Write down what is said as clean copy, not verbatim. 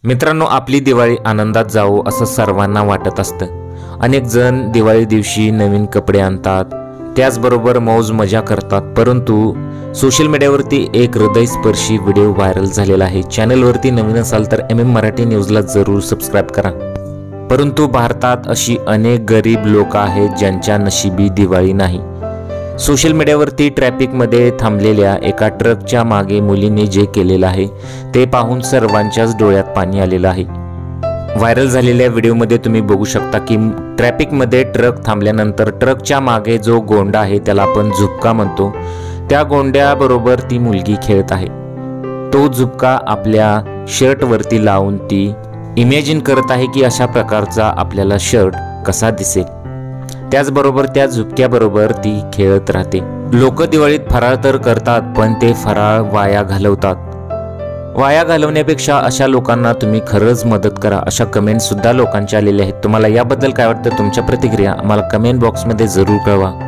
मित्रांनो, आपली दिवाळी आनंदात जावो असं सर्वांना वाटत असतं। अनेक जण दिवाळी दिवशी नवीन कपडे आणतात, त्याचबरोबर मौज मजा करतात। परंतु सोशल मीडियावरती एक हृदयस्पर्शी व्हिडिओ व्हायरल झालेला आहे। चॅनलवरती नवीन असाल तर MM मराठी न्यूजला जरूर सबस्क्राईब करा। परंतु भारतात अशी अनेक गरीब लोक आहेत ज्यांच्या नशिबी दिवाळी नाही। सोशल मीडियावरती ट्रॅफिकमध्ये थांबलेल्या एका ट्रकच्या मागे मुलीने जे केलेलं आहे ते पाहून सर्वांच्याच डोळ्यात पाणी आलेलं आहे। व्हायरल झालेल्या व्हिडिओमध्ये तुम्ही बघू शकता की ट्रॅफिकमध्ये ट्रक थांबल्यानंतर ट्रकच्या मागे जो गोंडा आहे त्याला आपण झुबका म्हणतो, त्या गोंड्याबरोबर ती मुलगी खेळत आहे। तो झुबका आपल्या शर्टवरती लावून ती इमॅजिन करत आहे की अशा प्रकारचा आपल्याला शर्ट कसा दिसेल। त्याचबरोबर त्या झुबक्याबरोबर ती खेळत राहते। लोक दिवाळीत फराळ तर करतात, पण ते फराळ वाया घालवतात। वाया घालवण्यापेक्षा अशा लोकांना तुम्ही खरंच मदत करा, अशा कमेंट सुद्धा लोकांच्या आलेल्या आहेत। तुम्हाला याबद्दल काय वाटतं? तुमच्या प्रतिक्रिया आम्हाला कमेंट बॉक्समध्ये जरूर कळवा।